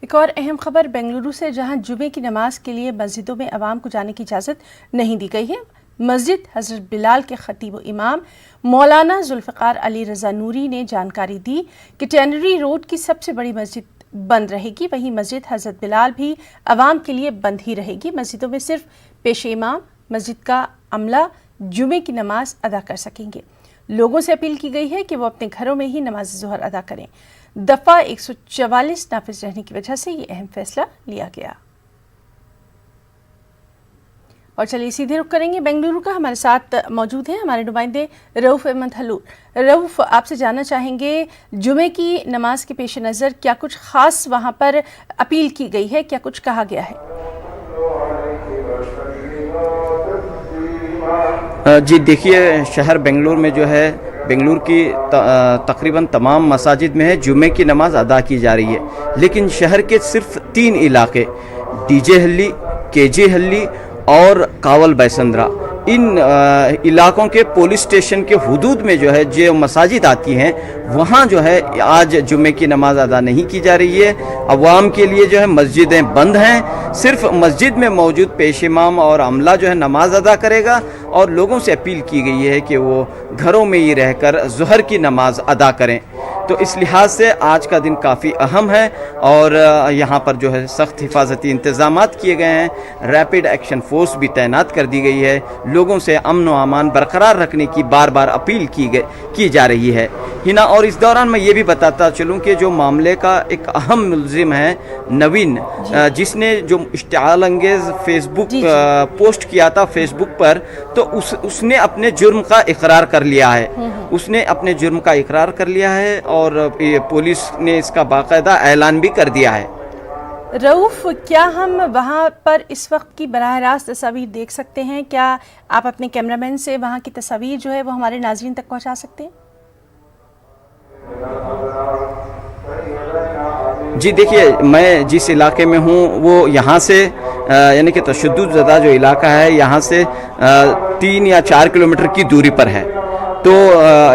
ایک اور اہم خبر बेंगलुरु से, जहां जुमे की नमाज के लिए मस्जिदों में आवाम को जाने की इजाज़त नहीं दी गई है। मस्जिद हज़रत बिलाल के खतीब व इमाम मौलाना जुल्फ़िकार अली रज़ा नूरी ने जानकारी दी कि टेनरी रोड की सबसे बड़ी मस्जिद बंद रहेगी, वहीं मस्जिद हज़रत बिलाल भी आवाम के लिए बंद ही रहेगी। मस्जिदों में सिर्फ पेश इमाम, मस्जिद का अमला जुमे की नमाज अदा कर सकेंगे। लोगों से अपील की गई है कि वो अपने घरों में ही नमाज ज़ोहर अदा करें। दफ़ा 144 नाफिज रहने की वजह से ये अहम फैसला लिया गया। और चलिए सीधे रुख करेंगे बेंगलुरु का। हमारे साथ मौजूद हैं हमारे नुमाइंदे रऊफ अहमद हलूर। रऊफ, आपसे जानना चाहेंगे जुमे की नमाज के पेश नज़र क्या कुछ ख़ास वहाँ पर अपील की गई है, क्या कुछ कहा गया है? जी देखिए, शहर बेंगलुरु में जो है, बेंगलुरु की तकरीबन तमाम मसाजिद में है जुमे की नमाज अदा की जा रही है, लेकिन शहर के सिर्फ 3 इलाके डीजे हल्ली, केजे हल्ली और कावल बैसंद्रा, इन इलाकों के पुलिस स्टेशन के हुदूद में जो है जो मसाजिद आती हैं वहाँ जो है आज जुमे की नमाज अदा नहीं की जा रही है। अवाम के लिए जो है मस्जिदें बंद हैं, सिर्फ मस्जिद में मौजूद पेश इमाम और अमला जो है नमाज अदा करेगा और लोगों से अपील की गई है कि वो घरों में ही रहकर ज़ोहर की नमाज अदा करें। तो इस लिहाज से आज का दिन काफ़ी अहम है और यहाँ पर जो है सख्त हिफाजती इंतज़ामात किए गए हैं। रैपिड एक्शन फोर्स भी तैनात कर दी गई है। लोगों से अमन व अमान बरकरार रखने की बार बार अपील की जा रही है हिना। और इस दौरान मैं ये भी बताता चलूँ कि जो मामले का एक अहम मुलजिम है नवीन, जिसने जो इश्तिआल अंगेज़ फेसबुक पोस्ट किया था फेसबुक पर, तो उसने अपने जुर्म का इकरार कर लिया है। उसने अपने जुर्म का इकरार कर लिया है और पुलिस ने इसका बाकायदा ऐलान भी कर दिया है। रऊफ, क्या हम वहाँ पर इस वक्त की बराह रास्त तस्वीर देख सकते हैं? क्या आप अपने कैमरामैन से वहाँ की तस्वीर जो है वो हमारे नाज़रीन तक पहुँचा सकते हैं? जी देखिए, मैं जिस इलाके में हूँ वो यहाँ से यानी कि तशद्दुद ज़दा जो इलाका है यहाँ से 3 या 4 किलोमीटर की दूरी पर है। तो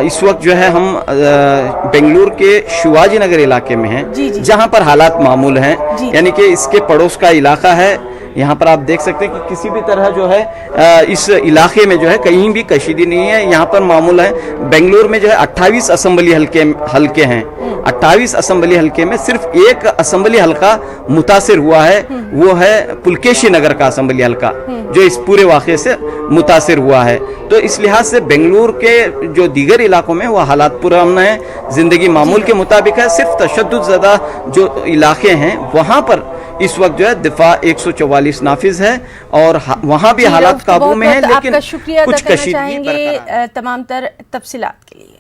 इस वक्त जो है हम बेंगलुरु के शिवाजी नगर इलाके में हैं, जहाँ पर हालात मामूल हैं, यानी कि इसके पड़ोस का इलाका है। यहाँ पर आप देख सकते हैं कि किसी भी तरह जो है इस इलाके में जो है कहीं भी कशीदी नहीं है, यहाँ पर मामूल है। बेंगलुरु में जो है 28 असम्बली हल्के हैं। 28 असम्बली हल्के में सिर्फ एक असम्बली हल्का मुतासिर हुआ है, वो है पुलकेशी नगर का असम्बली हल्का, जो इस पूरे वाक़े से मुतासिर हुआ है। तो इस लिहाज से बेंगलुरु के जो दीगर इलाकों में वो हालात पुरअमन है, ज़िंदगी मामूल के मुताबिक है। सिर्फ तशद्दुद ज़दा जो इलाके हैं वहाँ पर इस वक्त जो है दफ़ा 144 नाफिज है और वहाँ भी हालात काबू में है, लेकिन कुछ कशीदगी तमाम तर तफसीलात के लिए।